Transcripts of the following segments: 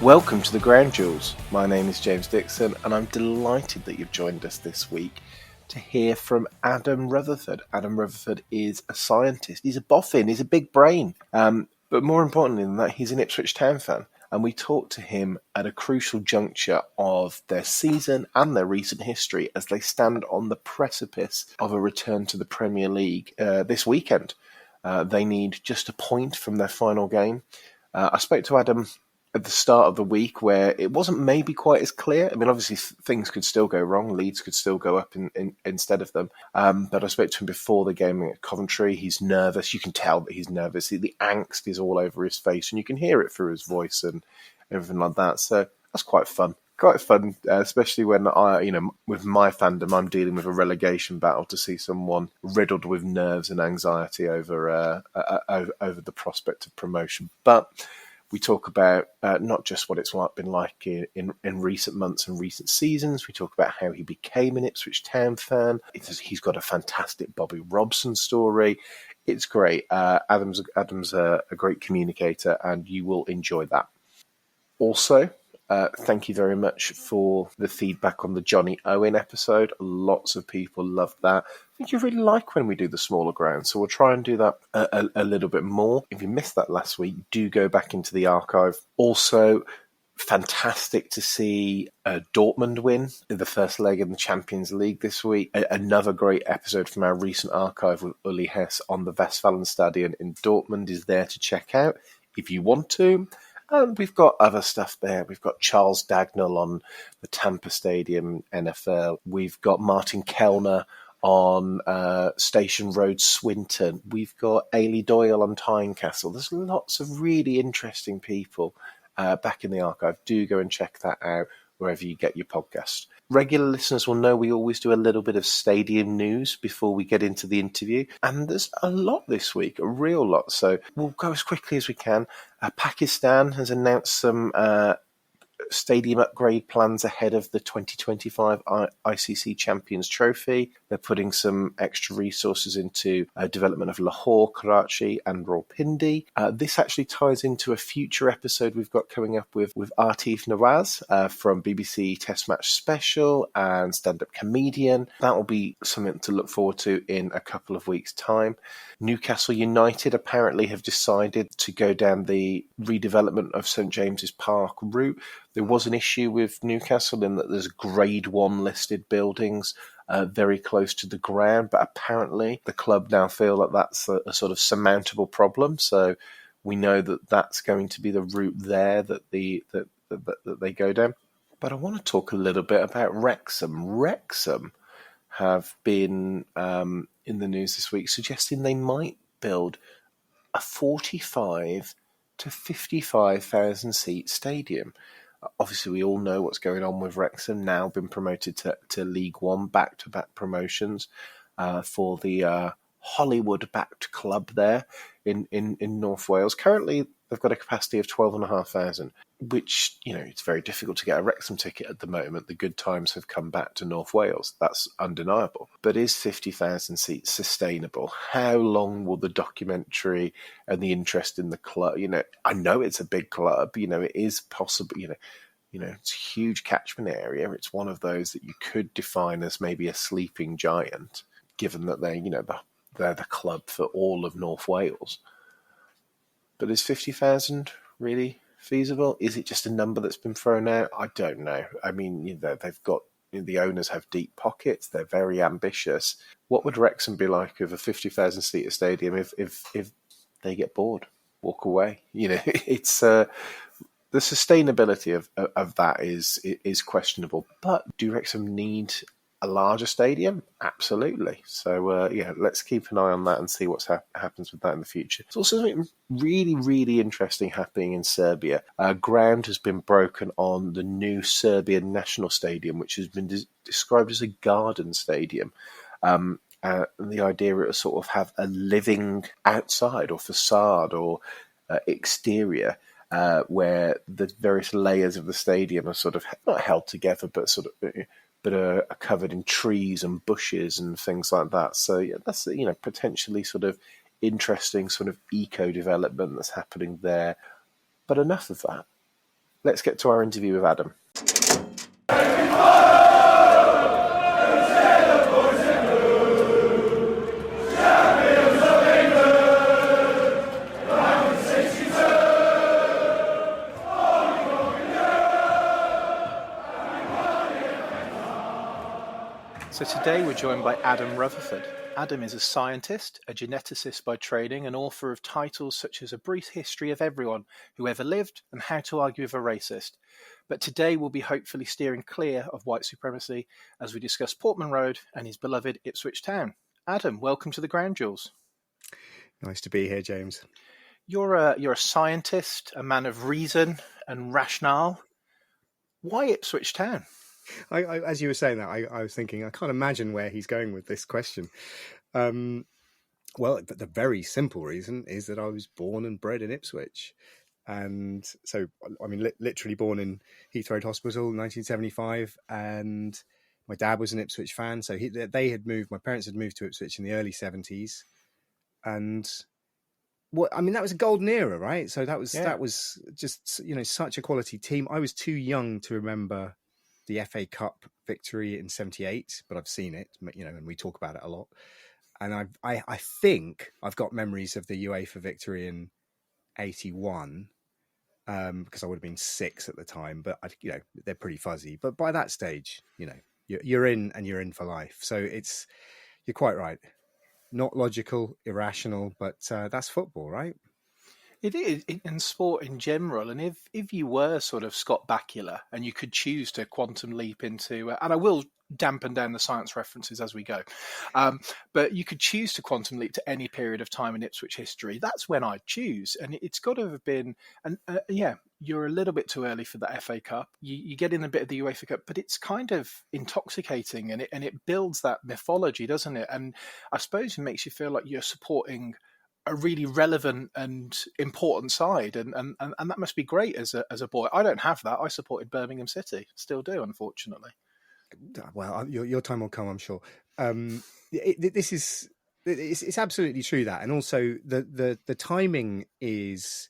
Welcome to the Ground Jewels. My name is James Dixon and I'm delighted that you've joined us this week to hear from Adam Rutherford. Adam Rutherford is a scientist, he's a boffin, he's a big brain, but more importantly than that, he's an Ipswich Town fan. And we talked to him at a crucial juncture of their season and their recent history as they stand on the precipice of a return to the Premier League this weekend. They need just a point from their final game. I spoke to Adam at the start of the week where it wasn't maybe quite as clear. I mean, obviously things could still go wrong. Leeds could still go up instead of them. But I spoke to him before the game at Coventry. He's nervous. You can tell that he's nervous. The angst is all over his face and you can hear it through his voice and everything like that. So that's quite fun. Quite fun, especially when with my fandom, I'm dealing with a relegation battle to see someone riddled with nerves and anxiety over the prospect of promotion. But we talk about not just what it's been like in recent months and recent seasons. We talk about how he became an Ipswich Town fan. He's got a fantastic Bobby Robson story. It's great. Adam's a great communicator, and you will enjoy that. Also, thank you very much for the feedback on the Johnny Owen episode. Lots of people loved that. I think you really like when we do the smaller grounds, so we'll try and do that a little bit more. If you missed that last week, do go back into the archive. Also, fantastic to see Dortmund win the first leg in the Champions League this week. Another great episode from our recent archive with Uli Hess on the Westfalenstadion in Dortmund is there to check out if you want to. And we've got other stuff there. We've got Charles Dagnall on the Tampa Stadium NFL. We've got Martin Kellner on Station Road, Swinton. We've got Ailey Doyle on Tynecastle. There's lots of really interesting people back in the archive. Do go and check that out wherever you get your podcast. Regular listeners will know we always do a little bit of stadium news before we get into the interview. And there's a lot this week, a real lot. So we'll go as quickly as we can. Pakistan has announced some stadium upgrade plans ahead of the 2025 ICC Champions Trophy. They're putting some extra resources into development of Lahore, Karachi and Rawalpindi. This actually ties into a future episode we've got coming up with Atif Nawaz from BBC Test Match Special and stand-up comedian. That will be something to look forward to in a couple of weeks' time. Newcastle United apparently have decided to go down the redevelopment of St James's Park route. There was an issue with Newcastle in that there's Grade 1 listed buildings very close to the ground, but apparently the club now feel that that's a sort of surmountable problem. So we know that that's going to be the route there that that they go down. But I want to talk a little bit about Wrexham. Wrexham have been in the news this week suggesting they might build a 45 to 55,000 seat stadium. Obviously, we all know what's going on with Wrexham, now been promoted to League One, back-to-back promotions for the Hollywood-backed club there in North Wales. Currently, they've got a capacity of 12,500, which, it's very difficult to get a Wrexham ticket at the moment. The good times have come back to North Wales. That's undeniable. But is 50,000 seats sustainable? How long will the documentary and the interest in the club, I know it's a big club, it is possible, it's a huge catchment area. It's one of those that you could define as maybe a sleeping giant, given that they're the club for all of North Wales. But is 50,000 really feasible? Is it just a number that's been thrown out? I don't know. I mean, they've got, the owners have deep pockets. They're very ambitious. What would Wrexham be like with a 50,000 seater stadium if they get bored, walk away? It's the sustainability of that is questionable. But do Wrexham need a larger stadium? Absolutely. So, let's keep an eye on that and see what happens with that in the future. There's also something really, really interesting happening in Serbia. Ground has been broken on the new Serbian National Stadium, which has been described as a garden stadium. The idea is sort of have a living outside or facade or exterior where the various layers of the stadium are sort of not held together, but are covered in trees and bushes and things like that. So that's potentially sort of interesting sort of eco development that's happening there. But enough of that. let's get to our interview with Adam. So today we're joined by Adam Rutherford. Adam is a scientist, a geneticist by training, and author of titles such as A Brief History of Everyone Who Ever Lived and How to Argue with a Racist. But today we'll be hopefully steering clear of white supremacy as we discuss Portman Road and his beloved Ipswich Town. Adam, welcome to the Ground Jewels. Nice to be here, James. You're a scientist, a man of reason and rationale. Why Ipswich Town? As you were saying that, I was thinking, I can't imagine where he's going with this question. Well, the very simple reason is that I was born and bred in Ipswich. And so, I mean, literally born in Heathrow Road Hospital in 1975. And my dad was an Ipswich fan. So my parents had moved to Ipswich in the early 70s. And that was a golden era, right? So that was just, such a quality team. I was too young to remember the FA Cup victory in 78, but I've seen it, and we talk about it a lot. And I think I've got memories of the UEFA victory in 81, because I would have been 6 at the time, but they're pretty fuzzy. But by that stage, you're in and you're in for life. So you're quite right. Not logical, irrational, but that's football, right? It is, in sport in general. And if you were sort of Scott Bakula and you could choose to quantum leap into, and I will dampen down the science references as we go, but you could choose to quantum leap to any period of time in Ipswich history, that's when I'd choose. And it's got to have been, and you're a little bit too early for the FA Cup. You get in a bit of the UEFA Cup, but it's kind of intoxicating and it builds that mythology, doesn't it? And I suppose it makes you feel like you're supporting a really relevant and important side, and that must be great as a boy. I don't have that. I supported Birmingham City, still do, unfortunately. Well, your time will come, I'm sure. It's absolutely true that, and also the timing is,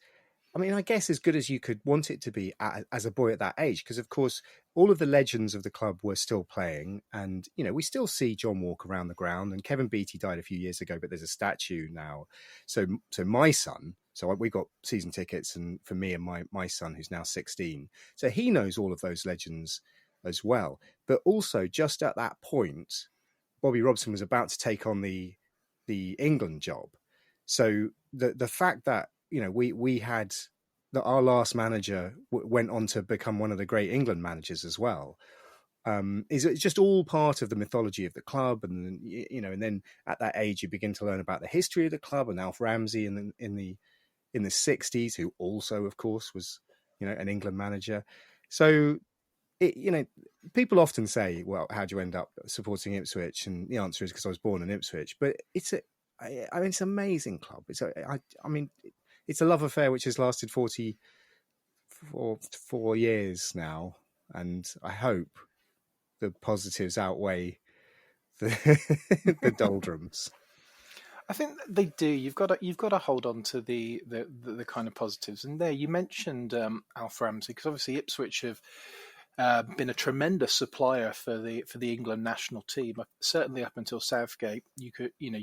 I mean, I guess as good as you could want it to be as a boy at that age, because of course all of the legends of the club were still playing, and we still see John walk around the ground, and Kevin Beattie died a few years ago, but there's a statue now. So my son, we got season tickets, and for me and my son who's now 16, so he knows all of those legends as well. But also just at that point, Bobby Robson was about to take on the England job. So the fact that we had that our last manager went on to become one of the great England managers as well, is it's just all part of the mythology of the club. And and then at that age you begin to learn about the history of the club, and Alf Ramsey in the 60s, who also of course was an England manager. So people often say, well, how'd you end up supporting Ipswich? And the answer is because I was born in Ipswich. But it's an amazing club. It's a love affair which has lasted 44 years now, and I hope the positives outweigh the doldrums. I think they do. You've got to hold on to the kind of positives. And there, you mentioned Alf Ramsey, because obviously Ipswich have been a tremendous supplier for the England national team. Certainly up until Southgate, you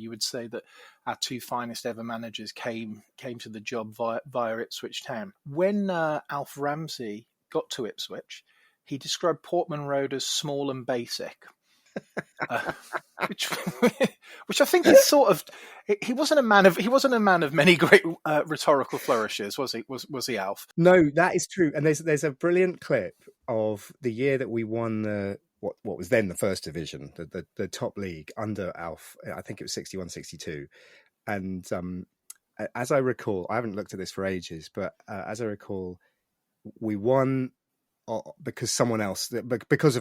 would say that our two finest ever managers came to the job via Ipswich Town. When Alf Ramsey got to Ipswich, he described Portman Road as small and basic. Which I think is sort of, he wasn't a man of many great rhetorical flourishes, was he? Was he, Alf? No, that is true. And there's a brilliant clip of the year that we won what was then the first division, the top league under Alf. I think it was 61-62. And as I recall, I haven't looked at this for ages, but as I recall, we won because of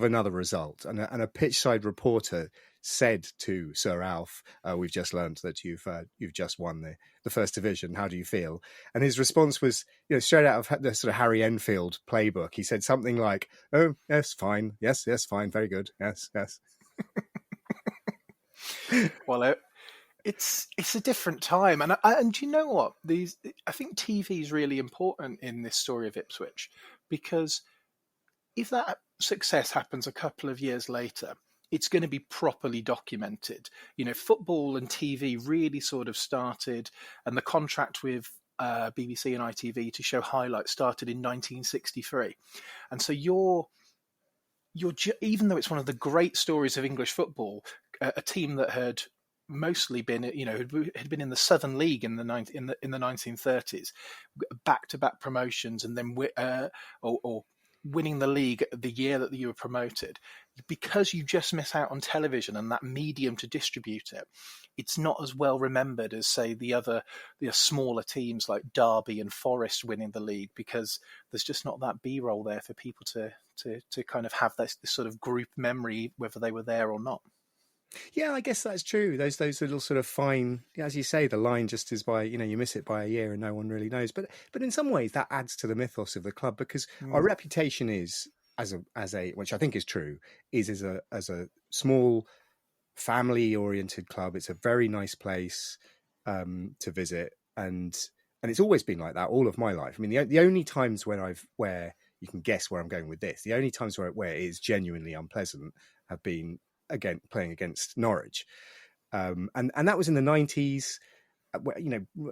another result, and a pitchside reporter said to Sir Alf, "We've just learned that you've just won the first division. How do you feel?" And his response was, straight out of the sort of Harry Enfield playbook. He said something like, "Oh, yes, fine. Yes, fine. Very good. Yes." Well, it's a different time, and you know what? I think TV is really important in this story of Ipswich, because if that success happens a couple of years later, it's going to be properly documented. Football and TV really sort of started, and the contract with BBC and ITV to show highlights started in 1963. And so even though it's one of the great stories of English football, a team that had mostly been, had been in the Southern League in the 1930s, back-to-back promotions, and then or winning the league the year that you were promoted, because you just miss out on television and that medium to distribute it, it's not as well remembered as, say, the smaller teams like Derby and Forest winning the league, because there's just not that B-roll there for people to kind of have this sort of group memory, whether they were there or not. Yeah, I guess that's true. Those little sort of fine, as you say, the line just is by, you miss it by a year and no one really knows. But in some ways that adds to the mythos of the club, because our reputation is as a which I think is true, is as a small family oriented club. It's a very nice place to visit, and it's always been like that all of my life. I mean, the only times where you can guess where I'm going with this, the only times where it is genuinely unpleasant have been playing against Norwich, and that was in the 90s.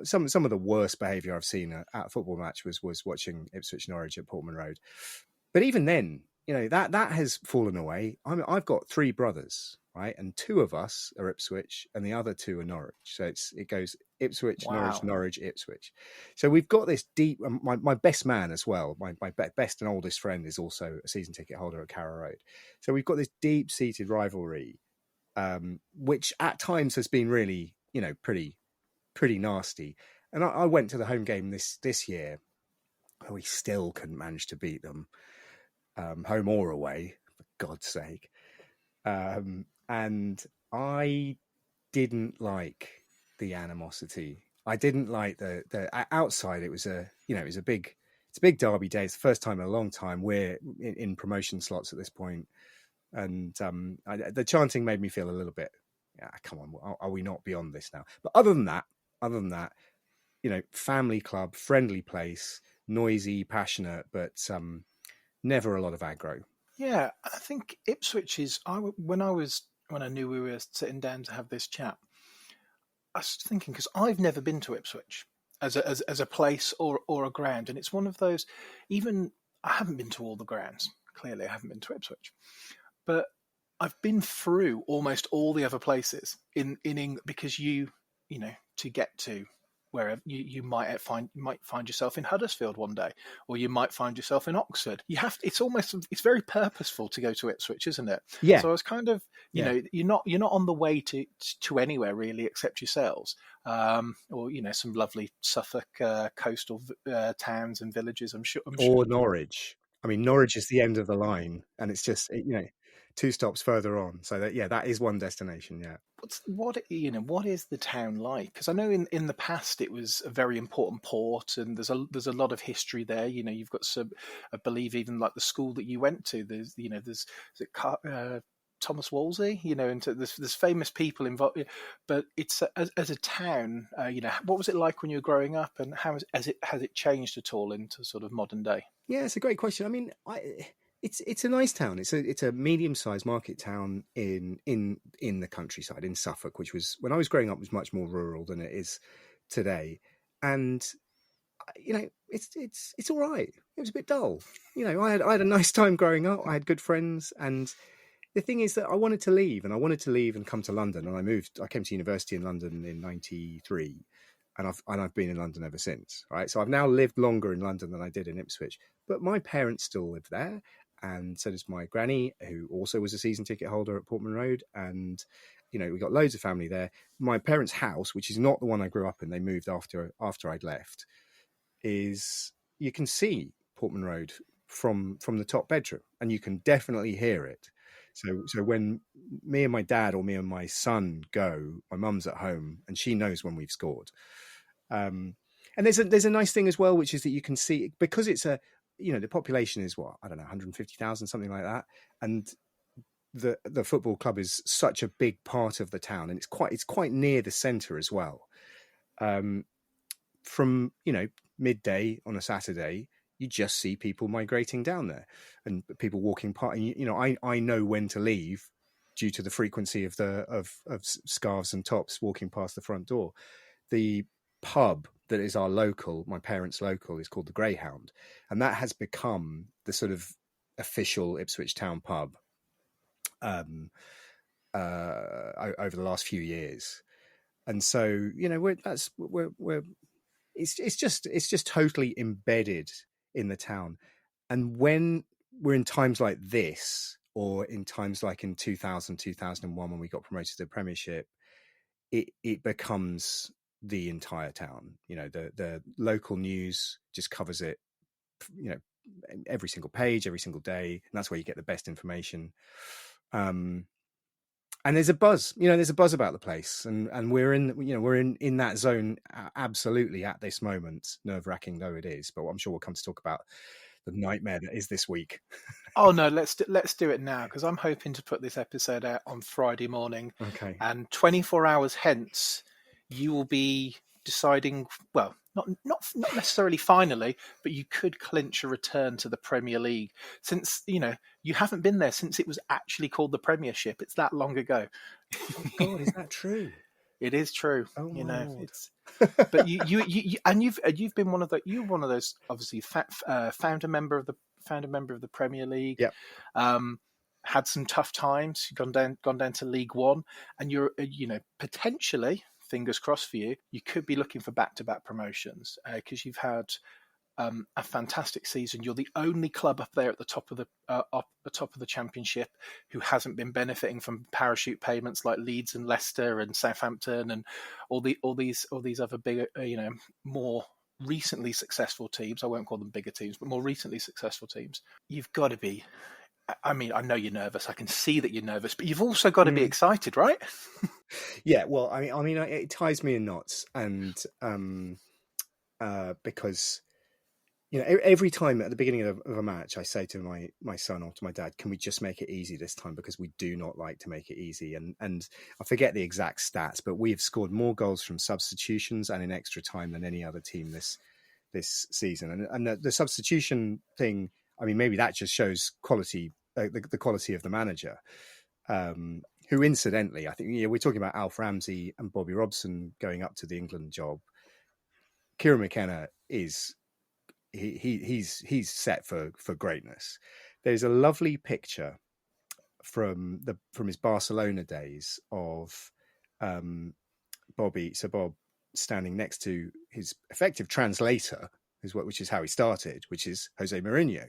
Some of the worst behaviour I've seen at a football match was watching Ipswich Norwich at Portman Road. But even then, that has fallen away. I've got 3 brothers, right, and 2 of us are Ipswich, and the other 2 are Norwich. So it goes Ipswich, wow. Norwich, Norwich, Ipswich. So we've got this deep. My best man as well, my best and oldest friend, is also a season ticket holder at Carrow Road. So we've got this deep-seated rivalry, which at times has been really, pretty nasty. And I went to the home game this year. We still couldn't manage to beat them, home or away, for God's sake. And I didn't like the animosity. I didn't like the outside. It was a big derby day. It's the first time in a long time we're in promotion slots at this point, and the chanting made me feel a little bit. Yeah, come on, are we not beyond this now? But other than that, family club, friendly place, noisy, passionate, but never a lot of aggro. Yeah, I think Ipswich is. When I knew we were sitting down to have this chat, I was thinking, because I've never been to Ipswich as a place or a ground, and it's one of those. Even I haven't been to all the grounds. Clearly, I haven't been to Ipswich, but I've been through almost all the other places in England, because to get to wherever you might find yourself in Huddersfield one day, or you might find yourself in Oxford. It's very purposeful to go to Ipswich, isn't it? Yeah. So I was kind of, you're not on the way to anywhere really except yourselves, or some lovely Suffolk coastal towns and villages. I'm sure. Norwich. I mean, Norwich is the end of the line, and it's just 2 stops further on. So that is one destination. Yeah. What is the town like? Because I know in the past it was a very important port, and there's a lot of history there. You've got some, I believe, even like the school that you went to. There's Thomas Wolsey, and there's famous people involved. But it's as a town, what was it like when you were growing up, and how has it changed at all into sort of modern day? Yeah, it's a great question. I mean, it's a nice town. It's a medium-sized market town in the countryside in Suffolk, which was, when I was growing up, was much more rural than it is today. And it's all right. It was a bit dull. I had a nice time growing up. I had good friends, and the thing is that I wanted to leave and come to London. And I came to university in London in '93, and I've been in London ever since. Right, so I've now lived longer in London than I did in Ipswich. But my parents still live there, and so does my granny, who also was a season ticket holder at Portman Road. And we got loads of family there. My parents' house, which is not the one I grew up in, they moved after I'd left, is, you can see Portman Road from the top bedroom, and you can definitely hear it. So when me and my dad, or me and my son go, my mum's at home and she knows when we've scored. And there's a nice thing as well, which is that you can see, because it's the population is 150,000, something like that, and the football club is such a big part of the town, and it's quite near the centre as well. From midday on a Saturday, you just see people migrating down there and people walking past. You know, I know when to leave due to the frequency of of scarves and tops walking past the front door. The pub that is my parents' local, is called the Greyhound, and that has become the sort of official Ipswich Town pub over the last few years. And so, you know, it's just totally embedded in the town. And when we're in times like this, or in times like in 2001 when we got promoted to the Premiership, it becomes the entire town. You know, the local news just covers it, you know, every single page, every single day, and that's where you get the best information. And there's a buzz, you know, there's a buzz about the place, and we're in that zone absolutely at this moment, nerve-wracking though it is. But I'm sure we'll come to talk about the nightmare that is this week. Oh no, let's do it now, because I'm hoping to put this episode out on Friday morning. Okay. And 24 hours hence, you will be deciding. Well, not necessarily finally, but you could clinch a return to the Premier League, since you haven't been there since it was actually called the Premiership. It's that long ago. Oh God, is that true? It is true. Oh my Lord. It's. But you've been one of those obviously founder member of the Premier League. Yep. Had some tough times. Gone down to League One, and you're potentially, fingers crossed for you, you could be looking for back-to-back promotions, because you've had a fantastic season. You're the only club up there at the top of the Championship who hasn't been benefiting from parachute payments like Leeds and Leicester and Southampton and all these other bigger, more recently successful teams. I won't call them bigger teams, but more recently successful teams. You've got to be. I mean, I know you're nervous. I can see that you're nervous, but you've also got to be excited, right? Yeah. Well, I mean, it ties me in knots, and because, you know, every time at the beginning of a match, I say to my son or to my dad, "Can we just make it easy this time? Because we do not like to make it easy." And I forget the exact stats, but we have scored more goals from substitutions and in extra time than any other team this season. And the substitution thing, I mean, maybe that just shows quality, the quality of the manager, who, incidentally, I think, we're talking about Alf Ramsey and Bobby Robson going up to the England job. Kieran McKenna is he's set for greatness. There's a lovely picture from his Barcelona days of Bob standing next to his effective translator, which is how he started, which is Jose Mourinho,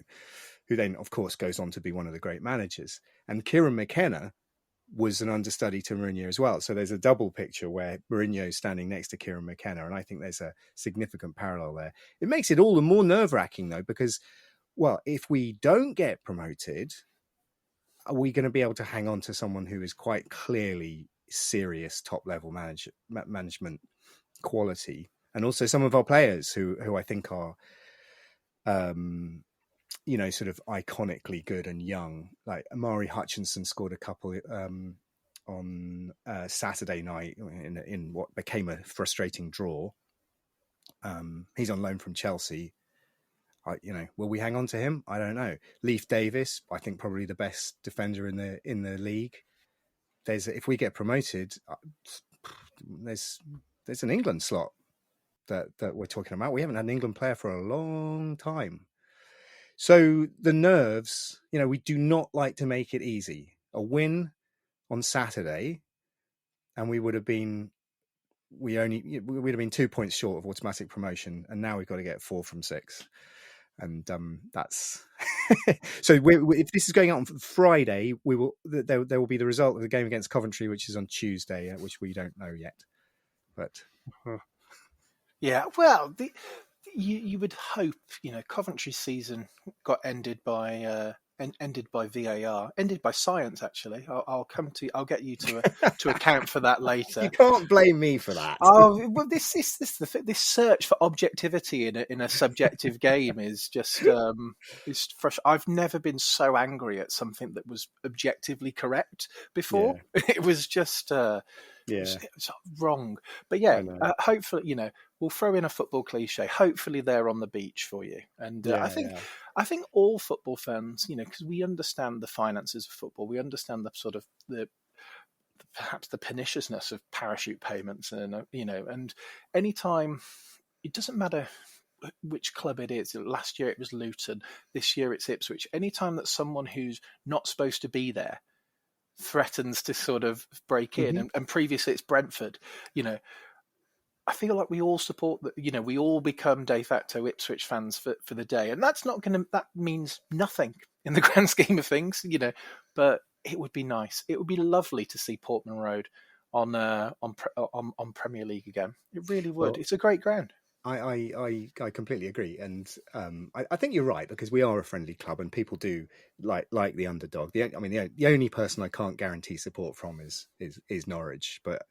who then, of course, goes on to be one of the great managers. And Kieran McKenna was an understudy to Mourinho as well. So there's a double picture where Mourinho is standing next to Kieran McKenna, and I think there's a significant parallel there. It makes it all the more nerve-wracking, though, because, well, if we don't get promoted, are we going to be able to hang on to someone who is quite clearly serious top-level management quality? And also some of our players who I think are, sort of iconically good and young. Like Amari Hutchinson scored a couple on Saturday night in what became a frustrating draw. He's on loan from Chelsea. Will we hang on to him? I don't know. Leif Davis, I think probably the best defender in the league. If we get promoted, there's an England slot that we're talking about. We haven't had an England player for a long time. So the nerves, we do not like to make it easy. A win on Saturday, and we would have been 2 points short of automatic promotion, and now we've got to get 4 from 6. And that's so. If this is going out on Friday, there will be the result of the game against Coventry, which is on Tuesday, which we don't know yet. But yeah, well, you would hope, Coventry's season got ended by VAR, ended by science. Actually, I'll get you to account for that later. You can't blame me for that. Oh well, this search for objectivity in a subjective game is just is fresh. I've never been so angry at something that was objectively correct before. Yeah. It was just Yeah, It's wrong. But yeah, I know. hopefully, we'll throw in a football cliche. Hopefully, they're on the beach for you. And Yeah, yeah. I think all football fans, because we understand the finances of football, we understand the sort of the perhaps the perniciousness of parachute payments, and anytime, it doesn't matter which club it is. Last year it was Luton. This year it's Ipswich. Anytime that someone who's not supposed to be there threatens to sort of break in, Hmm. and previously it's Brentford, you know, I feel like we all support that. We all become de facto Ipswich fans for the day, and that means nothing in the grand scheme of things, But it would be nice. It would be lovely to see Portman Road on Premier League again. It really would. Well, It's a great ground. I completely agree, and I think you're right, because we are a friendly club, and people do like the underdog. The only person I can't guarantee support from is Norwich, but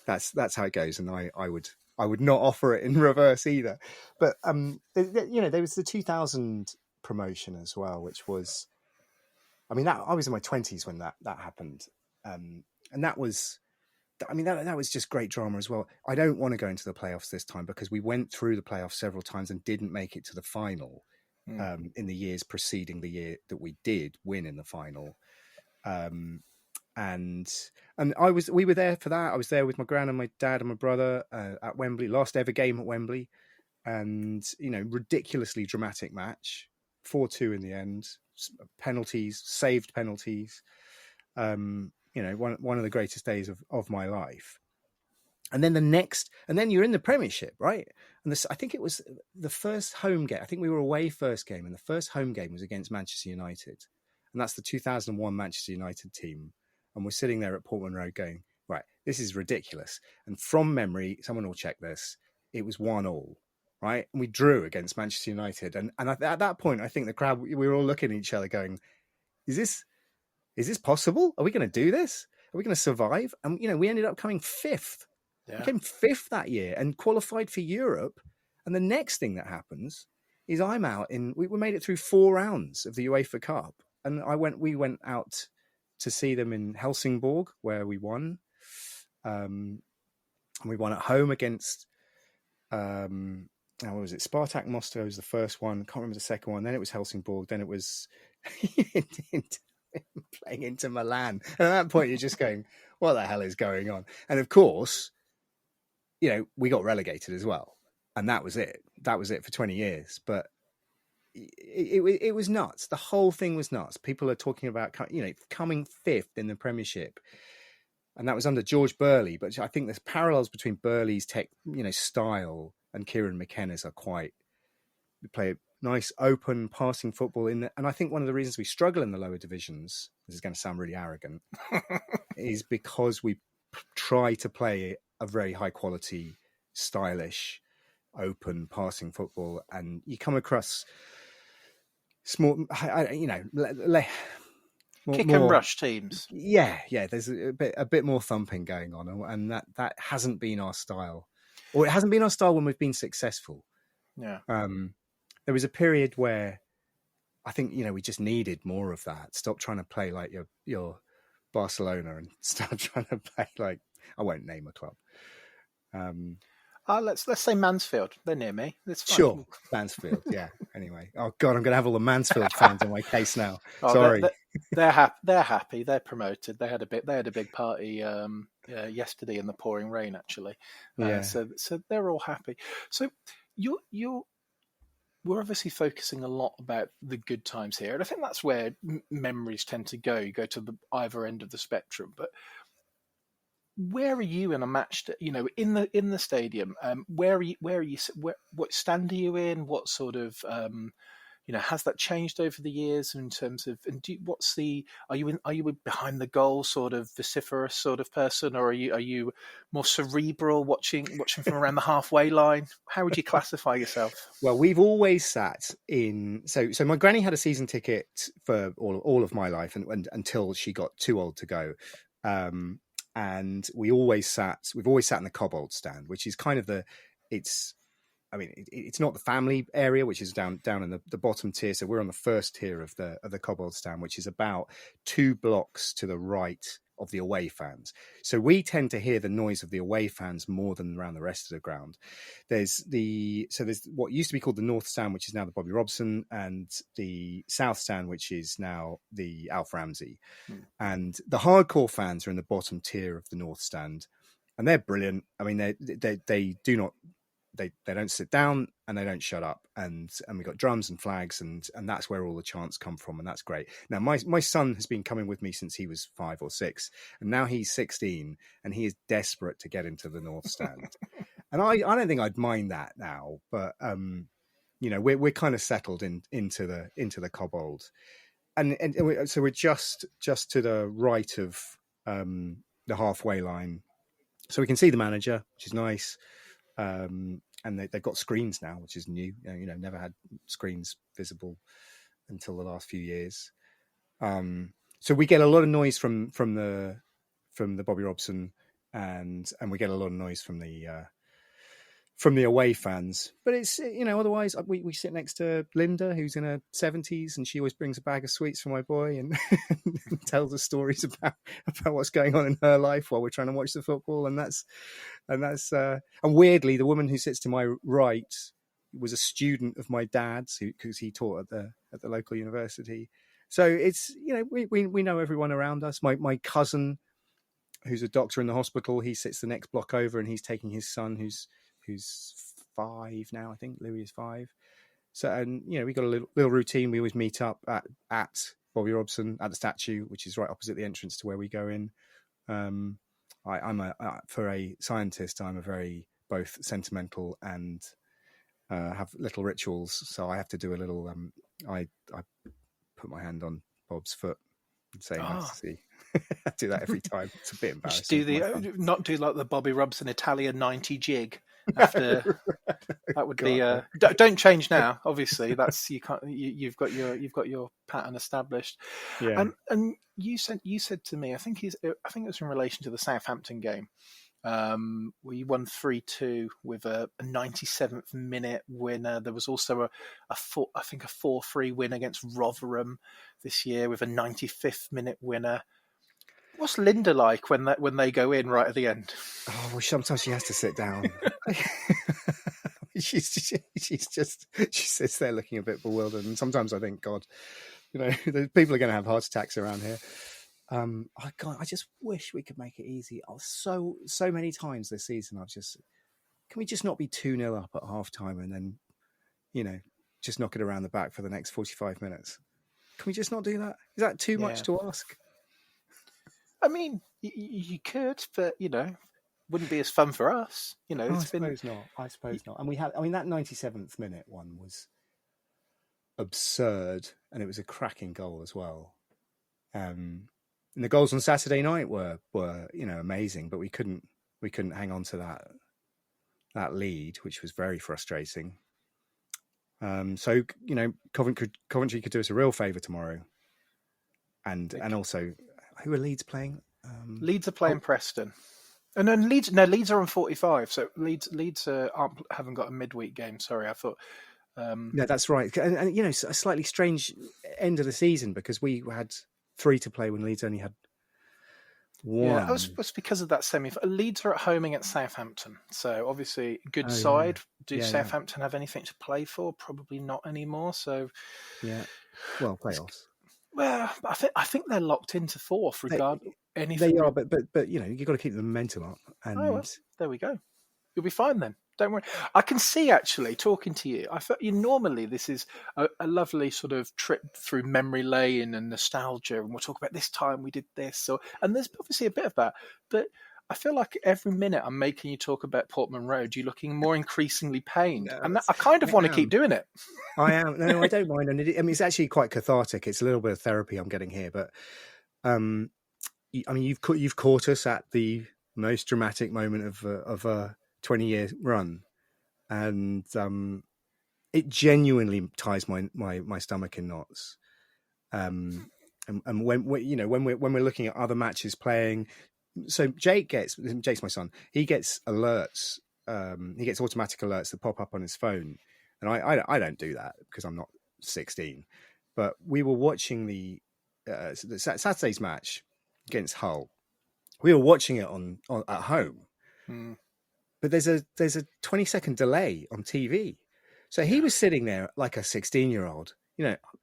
that's how it goes, and I would not offer it in reverse either. But there was the 2000 promotion as well, which was, that I was in my 20s when that happened, and that was. That was just great drama as well. I don't want to go into the playoffs this time, because we went through the playoffs several times and didn't make it to the final in the years preceding the year that we did win in the final. And we were there for that. I was there with my gran and my dad and my brother at Wembley, last ever game at Wembley, and ridiculously dramatic match, 4-2 in the end, penalties, saved penalties. One of the greatest days of my life. And then you're in the Premiership, right? And I think it was the first home game. I think we were away first game, and the first home game was against Manchester United, and that's the 2001 Manchester United team. And we're sitting there at Portman Road going, right, this is ridiculous. And from memory, someone will check this, it was 1-1, right? And we drew against Manchester United, and at that point, I think the crowd, we were all looking at each other, going, Is this possible? Are we going to do this? Are we going to survive? And, we ended up coming fifth. Yeah. We came fifth that year and qualified for Europe. And the next thing that happens is I'm out we made it through 4 rounds of the UEFA Cup. And we went out to see them in Helsingborg, where we won. And we won at home against, what was it? Spartak Moscow was the first one. Can't remember the second one. Then it was Helsingborg. Then it was playing into Milan. And at that point, you're just going, what the hell is going on? And of course, we got relegated as well. And that was it. That was it for 20 years. But it was nuts. The whole thing was nuts. People are talking about, coming fifth in the Premiership. And that was under George Burley. But I think there's parallels between Burley's style and Kieran McKenna's are quite, we play nice open passing football and I think one of the reasons we struggle in the lower divisions, this is going to sound really arrogant, is because we try to play a very high quality, stylish, open passing football, and you come across small, kick and rush teams. Yeah, there's a bit more thumping going on, and that hasn't been our style, or it hasn't been our style when we've been successful. Yeah. There was a period where I think, we just needed more of that. Stop trying to play like your Barcelona and start trying to play like, I won't name a club. Let's say Mansfield. They're near me. That's fine. Sure, Mansfield. Yeah. Anyway, oh God, I'm going to have all the Mansfield fans on my case now. Sorry. They're happy. They're promoted. They had a big party yesterday in the pouring rain, actually. So they're all happy. So we're obviously focusing a lot about the good times here, and I think that's where memories tend to go. You go to the either end of the spectrum, but where are you in a match? In the stadium, where are you? What stand are you in? What sort of has that changed over the years in terms of? And are you behind the goal sort of vociferous sort of person, or are you more cerebral, watching from around the halfway line? How would you classify yourself? Well, we've always sat in. So my granny had a season ticket for all of my life, and until she got too old to go. And we've always sat in the Cobbold stand, which is kind of it's not the family area, which is down in the bottom tier. So we're on the first tier of the Cobbold stand, which is about 2 blocks to the right the away fans. So we tend to hear the noise of the away fans more than around the rest of the ground. There's what used to be called the North Stand, which is now the Bobby Robson, and the South Stand, which is now the Alf Ramsey. And the hardcore fans are in the bottom tier of the North Stand, and they're brilliant. I mean, they do not. They don't sit down and they don't shut up, and we got drums and flags, and that's where all the chants come from, and that's great. Now my son has been coming with me since he was 5 or 6, and now he's 16, and he is desperate to get into the North Stand. And I don't think I'd mind that now, but we're kind of settled into the Cobbold, and so we're just to the right of the halfway line, so we can see the manager, which is nice. And they've got screens now, which is new. Never had screens visible until the last few years. So we get a lot of noise from the Bobby Robson, and we get a lot of noise from the away fans. But it's otherwise we sit next to Linda, who's in her 70s, and she always brings a bag of sweets for my boy and tells us stories about what's going on in her life while we're trying to watch the football. And weirdly, the woman who sits to my right was a student of my dad's, because he taught at the local university. So it's we know everyone around us. My cousin, who's a doctor in the hospital, he sits the next block over, and he's taking his son, who's 5 now, I think. Louis is 5. So, and we got a little routine. We always meet up at Bobby Robson at the statue, which is right opposite the entrance to where we go in. For a scientist, I'm a very both sentimental and have little rituals. So I have to do a little. I put my hand on Bob's foot and say nice to see. I do that every time. It's a bit embarrassing. Not do like the Bobby Robson Italian 90 jig. After that would be. Don't change now. Obviously, that's you can't. You've got your pattern established. Yeah. And you said to me, I think it was in relation to the Southampton game, where you won 3-2 with a 97th minute winner. There was also a 4-3 win against Rotherham this year with a 95th minute winner. What's Linda like when they go in right at the end? Oh, well, sometimes she has to sit down. she sits there looking a bit bewildered, and sometimes I think, God, people are going to have heart attacks around here. I just wish we could make it easy. So many times this season, can we just not be 2-0 up at half time and then, just knock it around the back for the next 45 minutes? Can we just not do that? Is that too much to ask? I mean, you could, but wouldn't be as fun for us. I suppose not. And we had, that 97th minute one was absurd, and it was a cracking goal as well. And the goals on Saturday night were amazing, but we couldn't hang on to that lead, which was very frustrating. So Coventry could do us a real favour tomorrow, and also. Who are Leeds playing? Leeds are playing Preston, and then Leeds are on 45. So Leeds haven't got a midweek game. Sorry, I thought. No, that's right. And a slightly strange end of the season, because we had 3 to play when Leeds only had 1. Yeah, it was because of that semi. Leeds are at home against Southampton, so obviously good side. Yeah. Do Southampton have anything to play for? Probably not anymore. So yeah, well, playoffs. Well, I think they're locked into 4th, regardless. They are, but you've got to keep the momentum up. And there we go. You'll be fine then. Don't worry. I can see, actually, talking to you, I thought normally this is a lovely sort of trip through memory lane and nostalgia, and we'll talk about this time we did this, and there's obviously a bit of that, but I feel like every minute I'm making you talk about Portman Road, you're looking more increasingly pained. No, and I kind of want to keep doing it. I am. No, I don't mind. And it's actually quite cathartic. It's a little bit of therapy I'm getting here. But, you've caught us at the most dramatic moment of a 20-year run. And it genuinely ties my stomach in knots. And when we're looking at other matches playing... So Jake's my son. He gets alerts. He gets automatic alerts that pop up on his phone, and I don't do that because I'm not 16. But we were watching the Saturday's match against Hull, we were watching it on at home, Mm, but there's a 20-second delay on TV. So he yeah. was sitting there like a 16-year-old,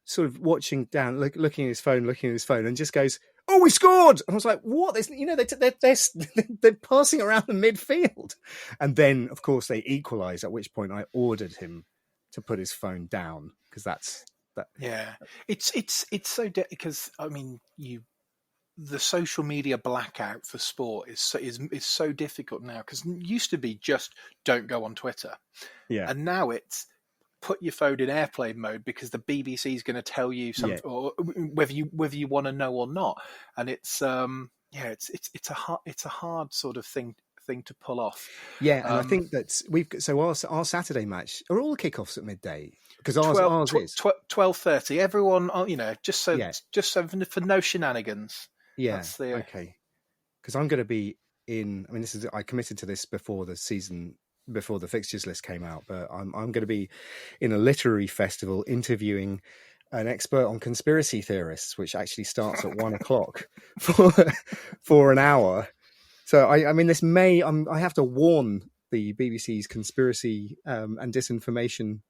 sort of watching down, looking at his phone, and just goes, "Oh, we scored!" And I was like, "What?" They're passing around the midfield, and then of course they equalise. At which point I ordered him to put his phone down, because that's that. Yeah, it's so because I mean the social media blackout for sport is so difficult now, because it used to be just don't go on Twitter, Yeah, and now it's put your phone in airplane mode because the BBC is going to tell you something, or whether you want to know or not, and it's it's a hard sort of thing to pull off. yeah, and I think that our Saturday match are all kickoffs at midday, because ours is 12:30. Everyone, just yeah. for no shenanigans. Yeah. That's the Okay. Because I'm going to be in. I mean, I committed to this before the fixtures list came out, but I'm going to be in a literary festival interviewing an expert on conspiracy theorists, which actually starts at 1:00 for an hour. So I mean, I have to warn the BBC's conspiracy and disinformation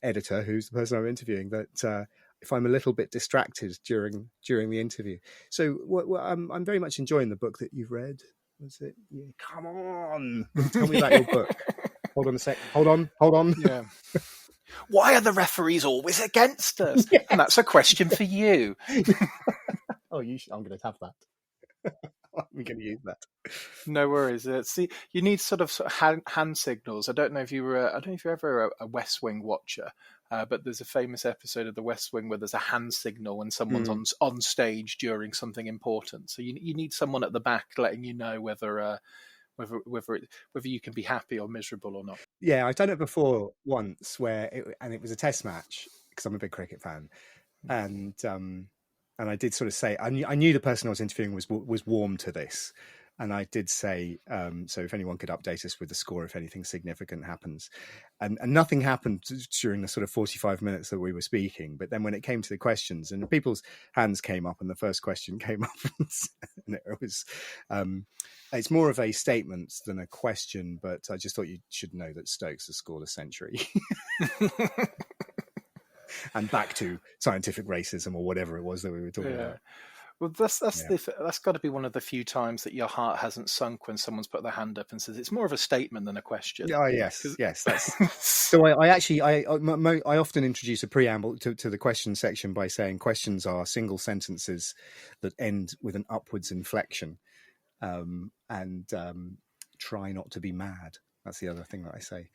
editor, who's the person I'm interviewing, that if I'm a little bit distracted during the interview. So I'm very much enjoying the book that you've read. Was it? Yeah, come on, tell me about your book. Hold on a sec. Hold on. Yeah. Why are the referees always against us? Yes. And that's a question for you. Oh, I'm going to have that. I'm going to use that. No worries. See, you need sort of hand signals. I don't know if you're ever a West Wing watcher, but there's a famous episode of The West Wing where there's a hand signal when someone's on stage during something important. So you need someone at the back letting you know whether you can be happy or miserable or not. Yeah, I've done it before once, it was a test match, because I'm a big cricket fan, and I did sort of say, I knew the person I was interviewing was warm to this, and I did say, so if anyone could update us with the score if anything significant happens, and nothing happened during the sort of 45 minutes that we were speaking. But then when it came to the questions, and people's hands came up, and the first question came up, and it was, it's more of a statement than a question, but I just thought you should know that Stokes has scored a century. And back to scientific racism, or whatever it was that we were talking about. Well, that's got to be one of the few times that your heart hasn't sunk when someone's put their hand up and says it's more of a statement than a question. Oh yes. That's so. I often introduce a preamble to the question section by saying questions are single sentences that end with an upwards inflection, and try not to be mad. That's the other thing that I say,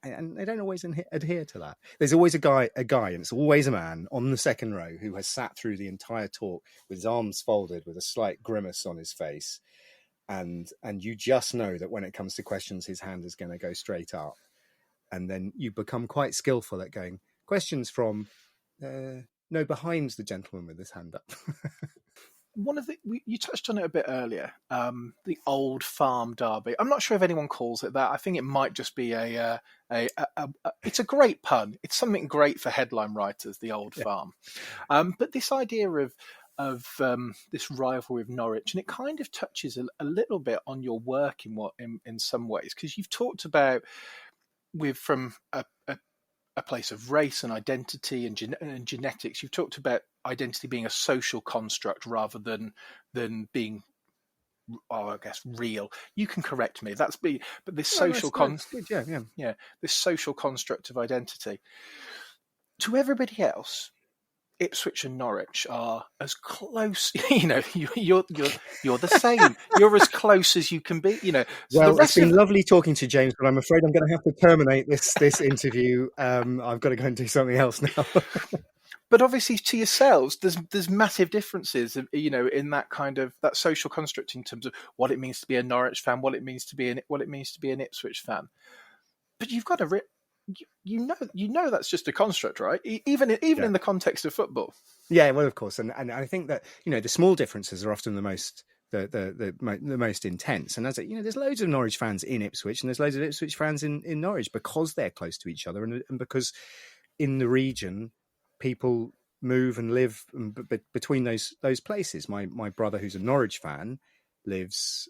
and they don't always adhere to that. There's always a guy, and it's always a man on the second row who has sat through the entire talk with his arms folded, with a slight grimace on his face, and you just know that when it comes to questions, his hand is going to go straight up, and then you become quite skillful at going questions from behind the gentleman with his hand up. One of you touched on it a bit earlier, the old farm derby. I'm not sure if anyone calls it that. I think it might just be it's a great pun. It's something great for headline writers, the old farm. But this idea of this rivalry of Norwich, and it kind of touches a little bit on your work in some ways, because you've talked about from a place of race and identity and genetics. You've talked about identity being a social construct rather than being, I guess, real. You can correct me. But this social this social construct of identity. To everybody else, Ipswich and Norwich are as close. You're the same. You're as close as you can be. So well, it's been lovely talking to you, James, but I'm afraid I'm going to have to terminate this interview. I've got to go and do something else now. But obviously, to yourselves, there's massive differences, in that kind of that social construct in terms of what it means to be a Norwich fan, what it means to be an Ipswich fan. But you've got to. You know that's just a construct, right? Even in the context of football. Yeah, well, of course, and I think that the small differences are often the most intense. And as there's loads of Norwich fans in Ipswich, and there's loads of Ipswich fans in Norwich, because they're close to each other, and because in the region people move and live between those places. My brother, who's a Norwich fan, lives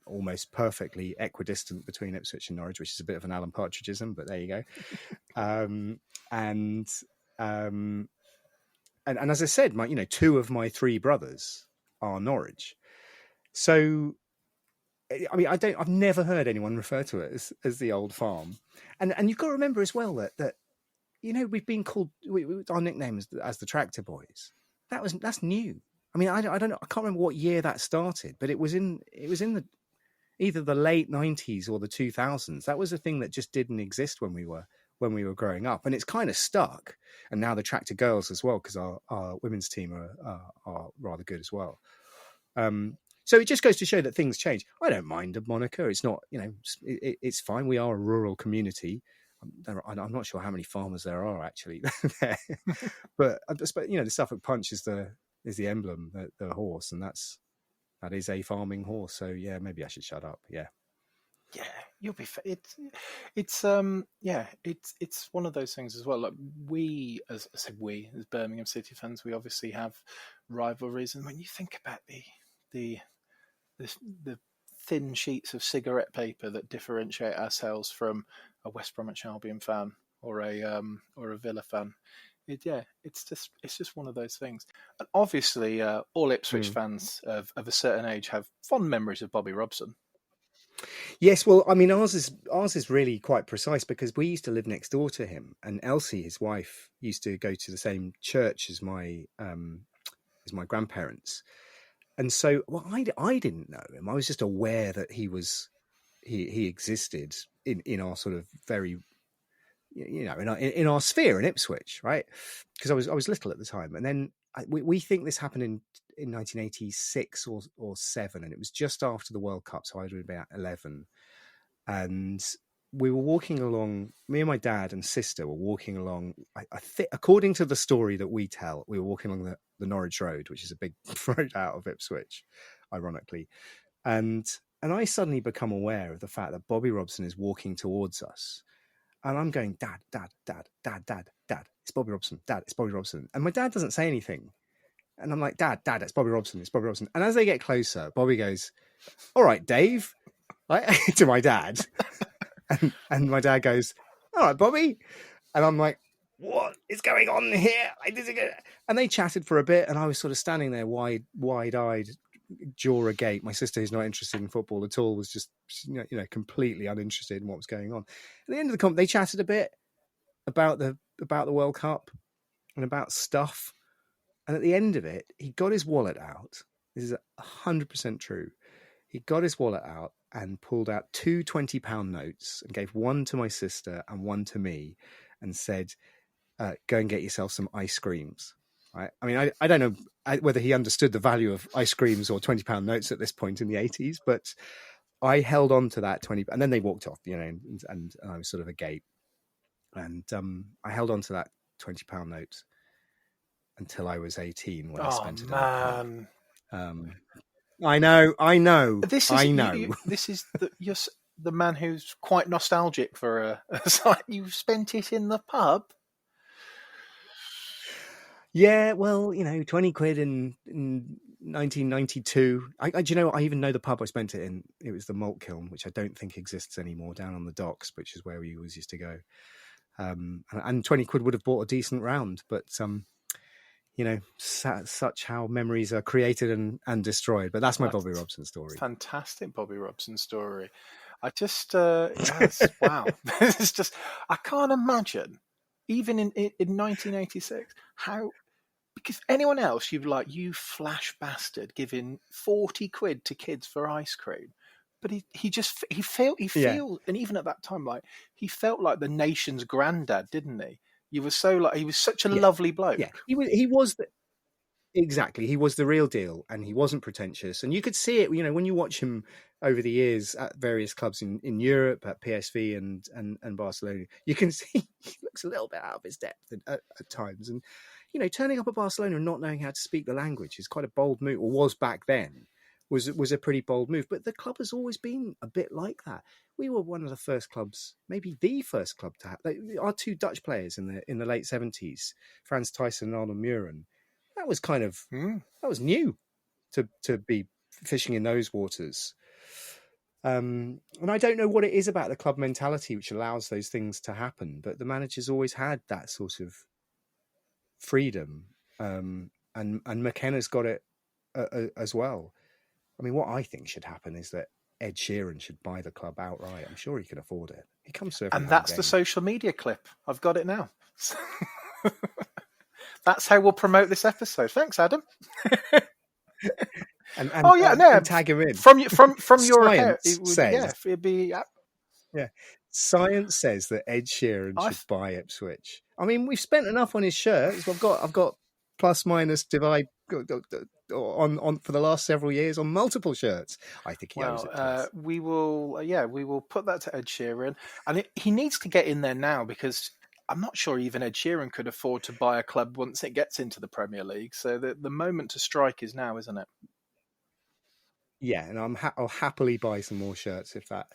almost perfectly equidistant between Ipswich and Norwich, which is a bit of an Alan Partridgeism, but there you go. And as I said, two of my three brothers are Norwich. So, I mean, I've never heard anyone refer to it as the old farm. And you've got to remember as well that we've been called, our nickname as the Tractor Boys. That's new. I mean, I don't know. I can't remember what year that started, but it was in the either the late 90s or the 2000s. That was a thing that just didn't exist when we were growing up, and it's kind of stuck. And now the Tractor Girls as well, because our women's team are rather good as well. So it just goes to show that things change. I don't mind a moniker. It's not, it's fine. We are a rural community. I'm not sure how many farmers there are actually there, but the Suffolk Punch is the emblem, the horse, and that is a farming horse. So yeah, maybe I should shut up. Yeah, you'll be. It's one of those things as well. Like as Birmingham City fans, we obviously have rivalries, and when you think about the thin sheets of cigarette paper that differentiate ourselves from a West Bromwich Albion fan or a Villa fan, it's just one of those things. And obviously, all Ipswich fans of a certain age have fond memories of Bobby Robson. Yes, well, I mean, ours is really quite precise because we used to live next door to him, and Elsie, his wife, used to go to the same church as my grandparents. And so, well, I didn't know him. I was just aware that he existed in our sort of very, in our sphere in Ipswich, right? Because I was little at the time, and then we think this happened in 1986 or 7, and it was just after the World Cup, so I was about 11, and we were walking along. Me and my dad and sister were walking along. I think, according to the story that we tell, we were walking along the Norwich Road, which is a big road out of Ipswich, ironically, and I suddenly become aware of the fact that Bobby Robson is walking towards us, and I'm going, Dad, it's Bobby Robson, Dad, it's Bobby Robson, and my dad doesn't say anything, and I'm like, Dad, it's Bobby Robson, it's Bobby Robson, and as they get closer, Bobby goes, "All right, Dave," right, to my dad. And my dad goes, "All right, Bobby." And I'm like, "What is going on here?" And they chatted for a bit, and I was sort of standing there wide-eyed, jaw agape. My sister, who's not interested in football at all, was just completely uninterested in what was going on. At the end of the conversation, they chatted a bit about the World Cup and about stuff. And at the end of it, he got his wallet out. This is 100% true. He got his wallet out and pulled out two £20 notes and gave one to my sister and one to me and said, "Go and get yourself some ice creams." Right? I mean, I don't know whether he understood the value of ice creams or £20 notes at this point in the 80s, but I held on to that 20, and then they walked off, and I was sort of agape. And I held on to that £20 note until I was 18 when I spent it in the pub. I know. This is the man who's quite nostalgic for a site. You spent it in the pub. Yeah, well, 20 quid in 1992. I even know the pub I spent it in. It was the Malt Kiln, which I don't think exists anymore, down on the docks, which is where we always used to go. And 20 quid would have bought a decent round, but such how memories are created and destroyed. But that's my Bobby Robson story. Fantastic Bobby Robson story. I just, yes, wow. It's just, I can't imagine, even in 1986, how, because anyone else, you flash bastard, giving 40 quid to kids for ice cream. But he feels, and even at that time, like, he felt like the nation's granddad, didn't he? He was such a lovely bloke. Yeah, he was exactly. He was the real deal, and he wasn't pretentious. And you could see it, when you watch him over the years at various clubs in Europe, at PSV and Barcelona. You can see he looks a little bit out of his depth at times. And turning up at Barcelona and not knowing how to speak the language is quite a bold move, or was back then. was a pretty bold move. But the club has always been a bit like that. We were one of the first clubs, maybe the first club to have our two Dutch players in the late 70s, Frans Thijssen and Arnold Muren. That was kind of that was new to be fishing in those waters. And I don't know what it is about the club mentality which allows those things to happen, but the manager's always had that sort of freedom, and McKenna's got it as well. I mean, what I think should happen is that Ed Sheeran should buy the club outright. I'm sure he can afford it. He comes to every and that's game. the social media clip. I've got it now. That's how we'll promote this episode. Thanks, Adam. And tag him in from your account. It'd be. Yeah, science says that Ed Sheeran should buy Ipswich. I mean, we've spent enough on his shirts. I've got plus minus divide on for the last several years on multiple shirts. I think he owes it. We will put that to Ed Sheeran, and he needs to get in there now, because I'm not sure even Ed Sheeran could afford to buy a club once it gets into the Premier League. So the moment to strike is now, isn't it? Yeah, and I'll happily buy some more shirts if that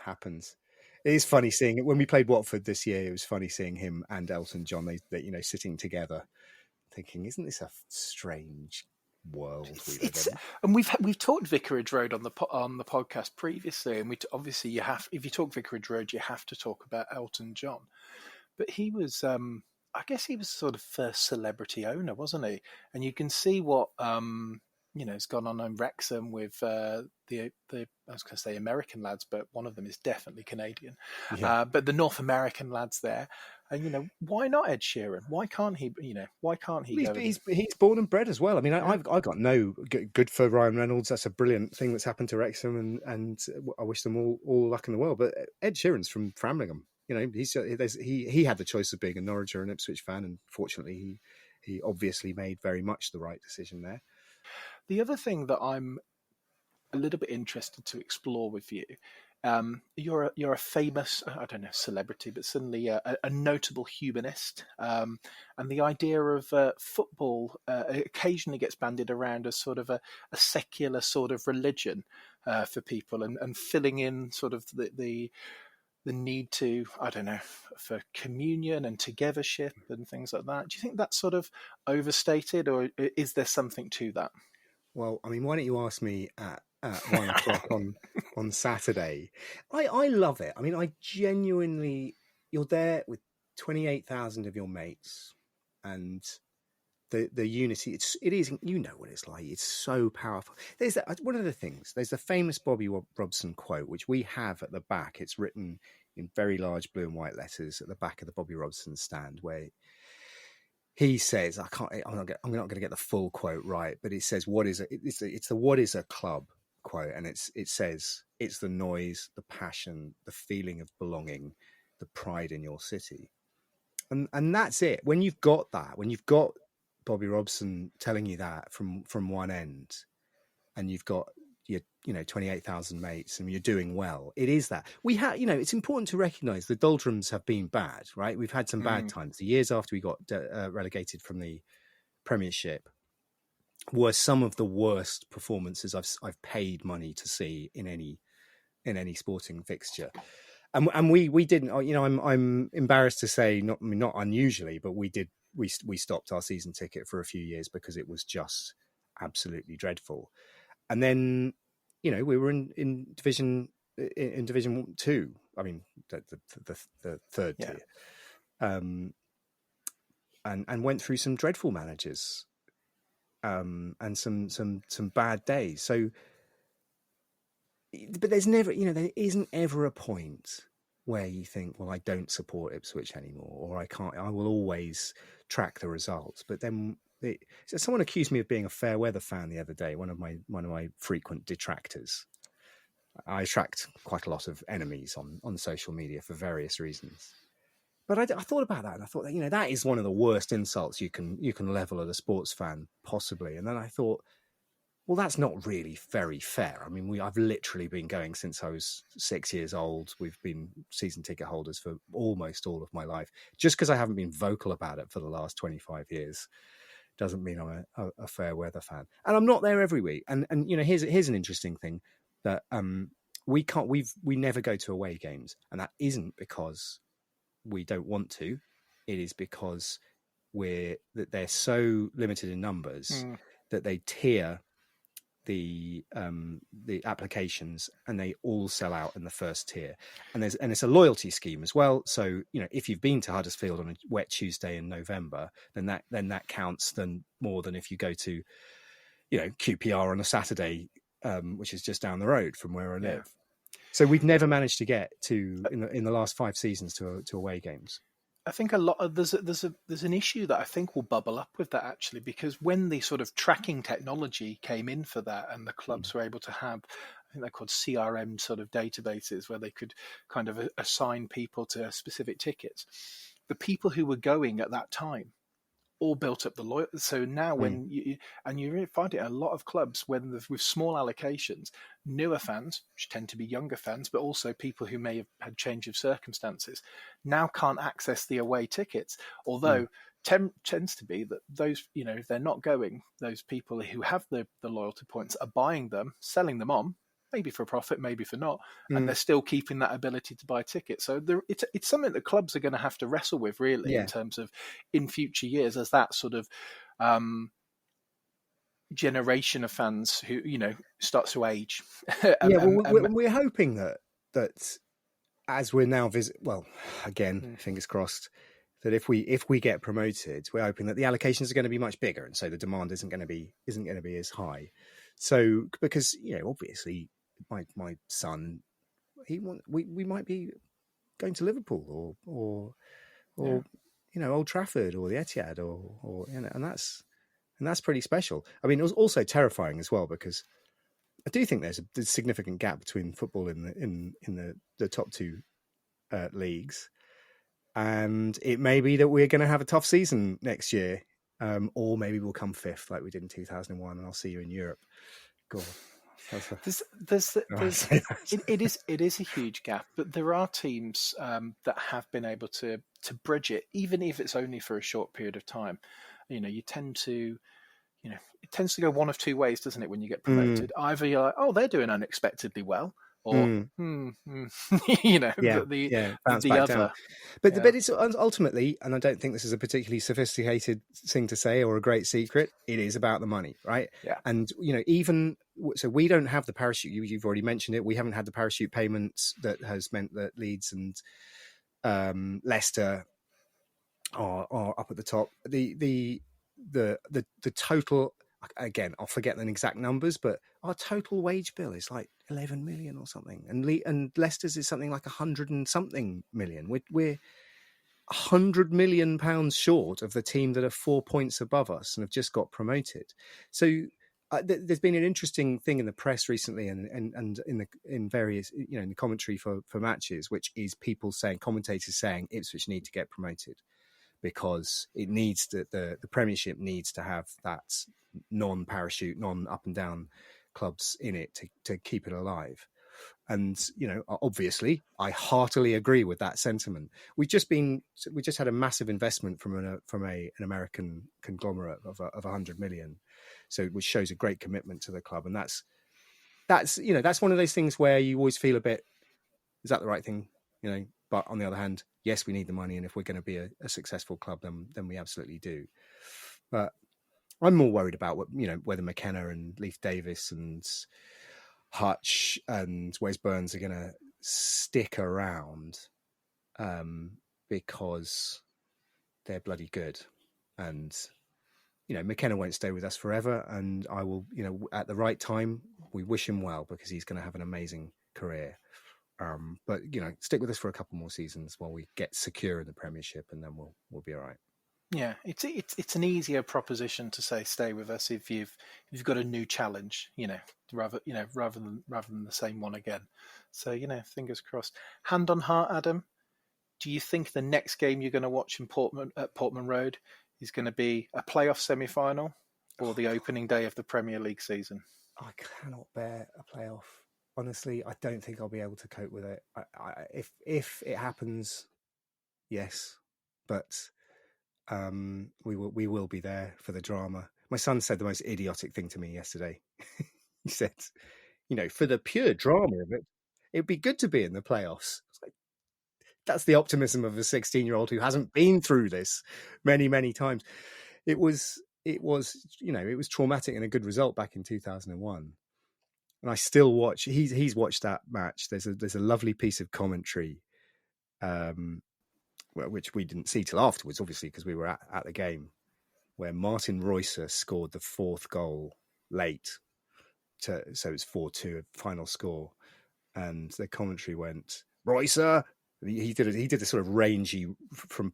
happens. It is funny seeing it when we played Watford this year. It was funny seeing him and Elton John, they sitting together, thinking, "Isn't this a strange world we live in?" And we've talked Vicarage Road on the podcast previously, and obviously if you talk Vicarage Road, you have to talk about Elton John. But he was, I guess, he was sort of first celebrity owner, wasn't he? And you can see what has gone on in Wrexham with the I was going to say American lads, but one of them is definitely Canadian. Yeah. But the North American lads there, and why not Ed Sheeran? Why can't he? Why can't he? He's born and bred as well. I mean, I've got no good for Ryan Reynolds. That's a brilliant thing that's happened to Wrexham, and I wish them all luck in the world. But Ed Sheeran's from Framlingham. He had the choice of being a Norwich or an Ipswich fan, and fortunately, he obviously made very much the right decision there. The other thing that I'm a little bit interested to explore with you, you're a famous, I don't know, celebrity, but certainly a notable humanist, and the idea of football occasionally gets bandied around as sort of a secular sort of religion for people, and filling in sort of the need to, I don't know, for communion and togethership and things like that. Do you think that's sort of overstated, or is there something to that? Well, I mean, why don't you ask me at 1 o'clock on Saturday? I love it. I mean, I genuinely, you're there with 28,000 of your mates, and the unity. It is. You know what it's like. It's so powerful. There's one of the things. There's the famous Bobby Robson quote, which we have at the back. It's written in very large blue and white letters at the back of the Bobby Robson stand, where he says, I'm not going to get the full quote right, but it says, it's the "what is a club" quote, and it says, it's the noise, the passion, the feeling of belonging, the pride in your city, and that's it. When you've got that, when you've got Bobby Robson telling you that from one end, and you've got your 28,000 mates, and you're doing well, it is that. We have, it's important to recognise the doldrums have been bad, right? We've had some bad times. The years after we got relegated from the Premiership were some of the worst performances I've paid money to see in any sporting fixture. And we didn't, I'm embarrassed to say, not unusually, but we stopped our season ticket for a few years because it was just absolutely dreadful. And then, we were in Division 2. I mean, the third tier, and went through some dreadful managers, and some bad days. So, but there's never, there isn't ever a point where you think, well, I don't support Ipswich anymore, or I will always track the results. But then someone accused me of being a fair weather fan the other day, one of my frequent detractors. I attract quite a lot of enemies on social media for various reasons. But I thought about that, and I thought that, that is one of the worst insults you can level at a sports fan, possibly. And then I thought, well, that's not really very fair. I mean, I've literally been going since I was 6 years old. We've been season ticket holders for almost all of my life. Just because I haven't been vocal about it for the last 25 years doesn't mean I'm a fair weather fan. And I'm not there every week. And here's an interesting thing that we never go to away games, and that isn't because we don't want to. It is because they're so limited in numbers that they tier the applications, and they all sell out in the first tier. And it's a loyalty scheme as well. So if you've been to Huddersfield on a wet Tuesday in November, then that counts more than if you go to QPR on a Saturday, which is just down the road from where I live. So we've never managed to get to in the last 5 seasons to away games. I think a lot of there's an issue that I think will bubble up with that, actually, because when the sort of tracking technology came in for that, and the clubs were able to have, I think they're called CRM sort of databases where they could kind of assign people to specific tickets. The people who were going at that time all built up the loyalty. So now when you really find it a lot of clubs with small allocations, newer fans, which tend to be younger fans, but also people who may have had change of circumstances, now can't access the away tickets. Although tends to be that those, if they're not going, those people who have the loyalty points are buying them, selling them on, maybe for a profit, maybe for not, and they're still keeping that ability to buy tickets. So it's something that clubs are going to have to wrestle with, really, in terms of in future years, as that sort of generation of fans who starts to age. We're hoping that as we're now fingers crossed, that if we get promoted, we're hoping that the allocations are going to be much bigger, and so the demand isn't going to be as high. So because obviously my son, we might be going to Liverpool or Old Trafford or the Etihad or and that's pretty special. I mean, it was also terrifying as well, because I do think there's a significant gap between football in the top 2 leagues, and it may be that we're going to have a tough season next year, or maybe we'll come 5th like we did in 2001, and I'll see you in Europe. God. It is a huge gap, but there are teams that have been able to bridge it, even if it's only for a short period of time. You tend to, it tends to go one of 2 ways, doesn't it? When you get promoted, either you're like, oh, they're doing unexpectedly well, or the other. Down. But it's ultimately, and I don't think this is a particularly sophisticated thing to say or a great secret, it is about the money, right? Yeah. And even so, we don't have the parachute. You've already mentioned it. We haven't had the parachute payments that has meant that Leeds and Leicester are up at the top. The total, again, I'll forget the exact numbers, but our total wage bill is like 11 million or something, and Leicester's is something like 100 and something million. We're 100 million pounds short of the team that are 4 points above us and have just got promoted. So there's been an interesting thing in the press recently, and in various in the commentary for matches, which is commentators saying Ipswich need to get promoted, because it needs the Premiership needs to have that non-parachute, non-up and down clubs in it to keep it alive. And obviously, I heartily agree with that sentiment. We just had a massive investment from an American conglomerate of 100 million, so which shows a great commitment to the club. And that's one of those things where you always feel a bit, is that the right thing? But on the other hand, yes, we need the money, and if we're going to be a successful club, then we absolutely do. But I'm more worried about whether McKenna and Leif Davis and Hutch and Wes Burns are going to stick around, because they're bloody good, and McKenna won't stay with us forever, and I will, at the right time, we wish him well, because he's going to have an amazing career. But stick with us for a couple more seasons while we get secure in the Premiership, and then we'll be all right. Yeah, it's an easier proposition to say stay with us if you've got a new challenge, rather than the same one again. So fingers crossed. Hand on heart, Adam, do you think the next game you're going to watch in Portman Road is going to be a playoff semi-final or the opening day of the Premier League season? I cannot bear a playoff. Honestly, I don't think I'll be able to cope with it. If it happens, yes, but We will be there for the drama. My son said the most idiotic thing to me yesterday. He said, for the pure drama of it, it'd be good to be in the playoffs. I was like, that's the optimism of a 16-year-old who hasn't been through this many, many times. It was traumatic and a good result back in 2001. And I still watch. He's watched that match. There's a lovely piece of commentary, which we didn't see till afterwards, obviously, because we were at the game, where Martin Reusser scored the fourth goal late, so it's 4-2 final score, and the commentary went, Reusser. He did a sort of rangy from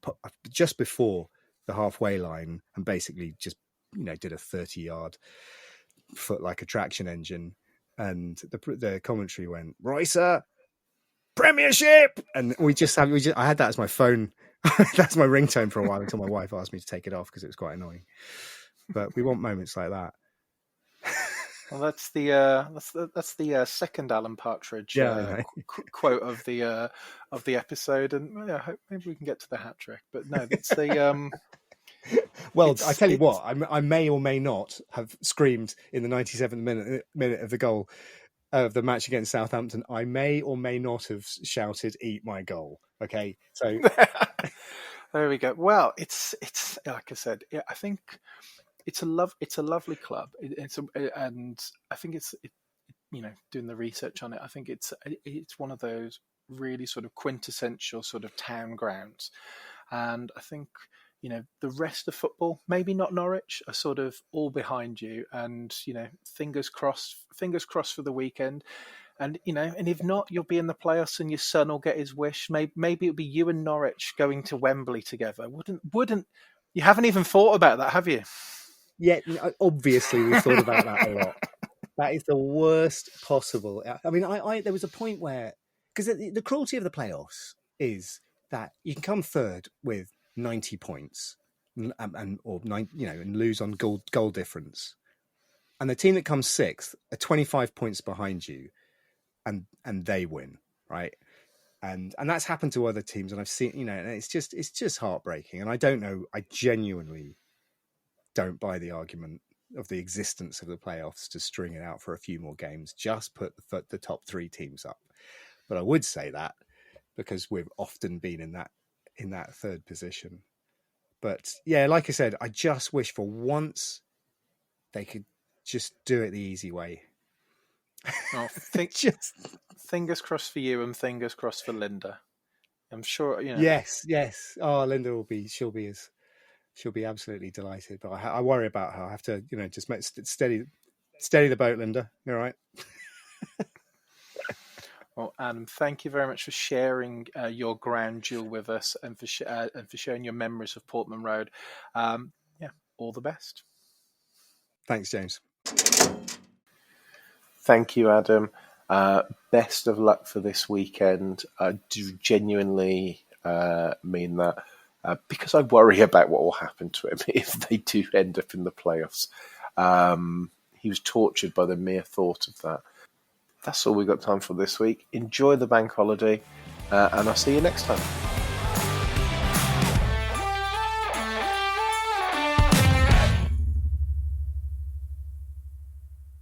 just before the halfway line, and basically just did a 30-yard foot like a traction engine, and the commentary went, Reusser, Premiership, and I had that as my phone. That's my ringtone for a while until my wife asked me to take it off because it was quite annoying. But we want moments like that. Well, that's the second Alan Partridge quote of the episode, and I hope maybe we can get to the hat trick. But no, it's the. Well, I tell you what, I may or may not have screamed in the 97th minute of the goal of the match against Southampton. I may or may not have shouted, "Eat my goal." Okay, so there we go. Well, it's like I said, I think. It's a lovely club. And I think doing the research on it, I think it's one of those really sort of quintessential sort of town grounds. And I think the rest of football, maybe not Norwich, are sort of all behind you. And fingers crossed for the weekend. And and if not, you'll be in the playoffs, and your son will get his wish. Maybe it'll be you and Norwich going to Wembley together. Wouldn't you? Haven't even thought about that, have you? Yeah, obviously we've thought about that a lot. That is the worst possible. I mean, there was a point where, because the cruelty of the playoffs is that you can come third with 90 points and lose on goal difference, and the team that comes sixth are 25 points behind you, and they win, right? And that's happened to other teams, and I've seen, and it's just heartbreaking. And I don't know, I genuinely don't buy the argument of the existence of the playoffs to string it out for a few more games. Just put the top three teams up. But I would say that because we've often been in that third position. But yeah, like I said, I just wish for once they could just do it the easy way. Oh, fingers crossed for you, and fingers crossed for Linda. I'm sure Yes. Oh, Linda she'll be absolutely delighted. But I worry about her. I have to, just steady the boat, Linda. You all right? Well, Adam, thank you very much for sharing your ground jewel with us, and for sharing your memories of Portman Road. All the best. Thanks, James. Thank you, Adam. Best of luck for this weekend. I do genuinely mean that. Because I worry about what will happen to him if they do end up in the playoffs. He was tortured by the mere thought of that. That's all we've got time for this week. Enjoy the bank holiday, and I'll see you next time.